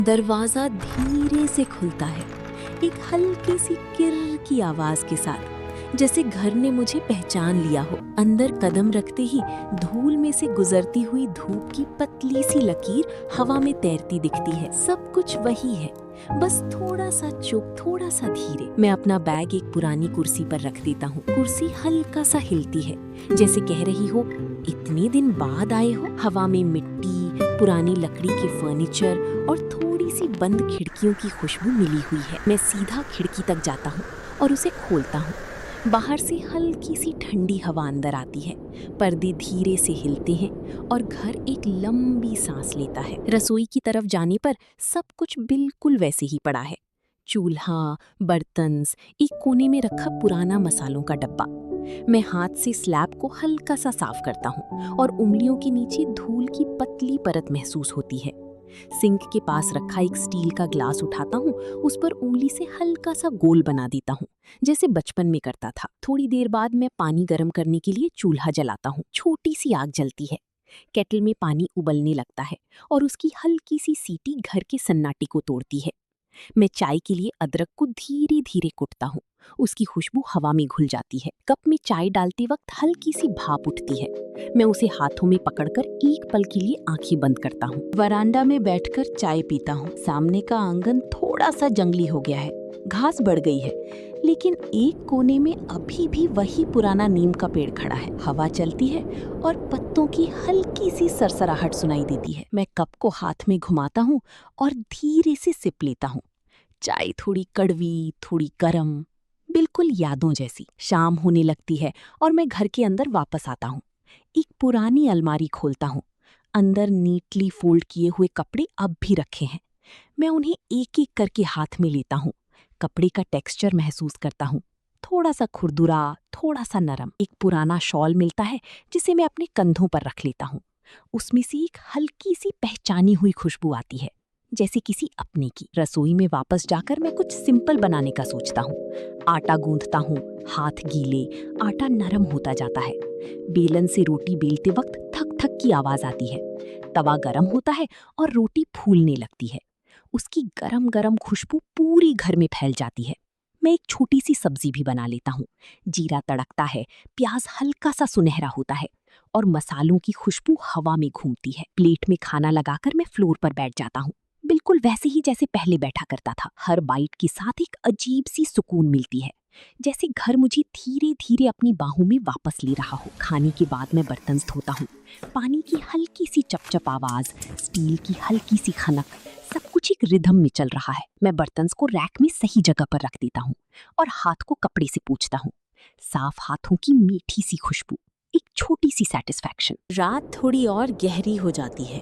दरवाजा धीरे से खुलता है, एक हल्की सी किर की आवाज के साथ, जैसे घर ने मुझे पहचान लिया हो। अंदर कदम रखते ही धूल में से गुजरती हुई धूप की पतली सी लकीर हवा में तैरती दिखती है। सब कुछ वही है, बस थोड़ा सा चुप, थोड़ा सा धीरे। मैं अपना बैग एक पुरानी कुर्सी पर रख देता हूँ। कुर्सी हल्का सा हिलती है, जैसे कह रही हो, इतने दिन बाद आए हो। हवा में मिट्टी, पुरानी लकड़ी के फर्नीचर और थोड़ी सी बंद खिड़कियों की खुशबू मिली हुई है। मैं सीधा खिड़की तक जाता हूँ और उसे खोलता हूँ। बाहर से हल्की सी ठंडी हवा अंदर आती है, पर्दे धीरे से हिलते हैं और घर एक लंबी सांस लेता है। रसोई की तरफ जाने पर सब कुछ बिल्कुल वैसे ही पड़ा है। चूल्हा, बर्तन, एक कोने में रखा पुराना मसालों का डब्बा। मैं हाथ से स्लैब को हल्का सा साफ करता हूँ और उंगलियों के नीचे धूल की पतली परत महसूस होती है। सिंक के पास रखा एक स्टील का ग्लास उठाता हूँ, उस पर उंगली से हल्का सा गोल बना देता हूँ, जैसे बचपन में करता था। थोड़ी देर बाद मैं पानी गर्म करने के लिए चूल्हा जलाता हूँ। छोटी सी आग जलती है, केटल में पानी उबलने लगता है और उसकी हल्की सी सीटी घर के सन्नाटे को तोड़ती है। मैं चाय के लिए अदरक को धीरे धीरे कुटता हूँ, उसकी खुशबू हवा में घुल जाती है। कप में चाय डालते वक्त हल्की सी भाप उठती है। मैं उसे हाथों में पकड़कर एक पल के लिए आंखें बंद करता हूँ। वरांडा में बैठकर चाय पीता हूँ। सामने का आंगन थोड़ा सा जंगली हो गया है, घास बढ़ गई है, लेकिन एक कोने में अभी भी वही पुराना नीम का पेड़ खड़ा है। हवा चलती है और पत्तों की हल्की सी सरसराहट सुनाई देती है। मैं कप को हाथ में घुमाता हूँ और धीरे से सिप लेता हूँ। चाय थोड़ी कड़वी, थोड़ी गर्म, बिल्कुल यादों जैसी। शाम होने लगती है और मैं घर के अंदर वापस आता हूँ। एक पुरानी अलमारी खोलता हूँ। अंदर नीटली फोल्ड किए हुए कपड़े अब भी रखे हैं। मैं उन्हें एक एक करके हाथ में लेता हूँ। कपड़े का टेक्सचर महसूस करता हूँ, थोड़ा सा खुरदुरा, थोड़ा सा नरम। एक पुराना शॉल मिलता है जिसे मैं अपने कंधों पर रख लेता हूँ। उसमें से एक हल्की सी पहचानी हुई खुशबू आती है, जैसे किसी अपने की। रसोई में वापस जाकर मैं कुछ सिंपल बनाने का सोचता हूँ। आटा गूंथता हूँ, हाथ गीले, आटा नरम होता जाता है। बेलन से रोटी बेलते वक्त थक थक की आवाज आती है। तवा गरम होता है और रोटी फूलने लगती है। उसकी गरम गरम खुशबू पूरी घर में फैल जाती है। मैं एक छोटी सी सब्जी भी बना लेता हूँ। जीरा तड़कता है, प्याज हल्का सा सुनहरा होता है और मसालों की खुशबू हवा में घूमती है। प्लेट में खाना लगाकर मैं फ्लोर पर बैठ जाता हूँ, बिल्कुल वैसे ही जैसे पहले बैठा करता था। हर बाइट के साथ एक अजीब सी सुकून मिलती है, जैसे घर मुझे धीरे धीरे अपनी बाहों में वापस ले रहा हो। खाने के बाद मैं बर्तन धोता हूँ। पानी की हल्की सी चपचप आवाज, स्टील की हल्की सी खनक, सब कुछ एक रिदम में चल रहा है। मैं बर्तन को रैक में सही जगह पर रख देता हूँ और हाथ को कपड़े से पोंछता हूँ। साफ हाथों की मीठी सी खुशबू, एक छोटी सी सेटिस्फैक्शन। रात थोड़ी और गहरी हो जाती है।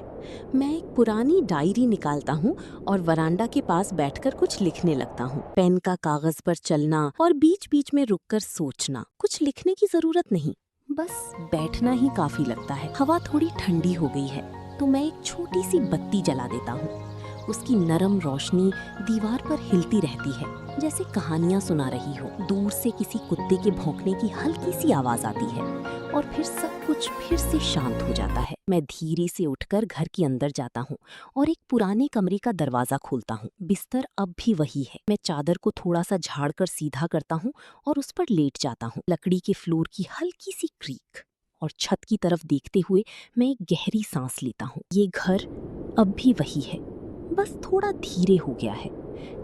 मैं एक पुरानी डायरी निकालता हूँ और वरांडा के पास बैठकर कुछ लिखने लगता हूँ। पेन का कागज पर चलना और बीच बीच में रुककर सोचना। कुछ लिखने की जरूरत नहीं, बस बैठना ही काफी लगता है। हवा थोड़ी ठंडी हो गई है तो मैं एक छोटी सी बत्ती जला देता हूँ। उसकी नरम रोशनी दीवार पर हिलती रहती है, जैसे कहानियां सुना रही हो। दूर से किसी कुत्ते के भौंकने की हल्की सी आवाज आती है और फिर सब कुछ फिर से शांत हो जाता है। मैं धीरे से उठकर घर के अंदर जाता हूँ और एक पुराने कमरे का दरवाजा खोलता हूँ। बिस्तर अब भी वही है। मैं चादर को थोड़ा सा झाड़कर सीधा करता हूँ और उस पर लेट जाता हूँ। लकड़ी के फ्लोर की हल्की सी क्रीक और छत की तरफ देखते हुए मैं एक गहरी सांस लेता हूँ। ये घर अब भी वही है, बस थोड़ा धीरे हो गया है,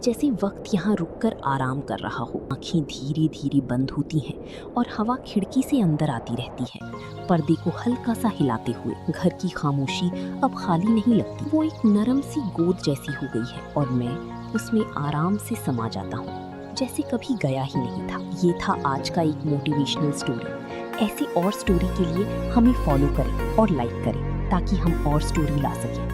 जैसे वक्त यहाँ रुककर आराम कर रहा हो। आँखें धीरे धीरे बंद होती हैं और हवा खिड़की से अंदर आती रहती है, पर्दे को हल्का सा हिलाते हुए। घर की खामोशी अब खाली नहीं लगती, वो एक नरम सी गोद जैसी हो गई है और मैं उसमें आराम से समा जाता हूँ, जैसे कभी गया ही नहीं था। ये था आज का एक मोटिवेशनल स्टोरी। ऐसे और स्टोरी के लिए हमें फॉलो करें और लाइक करें, ताकि हम और स्टोरी ला सकें।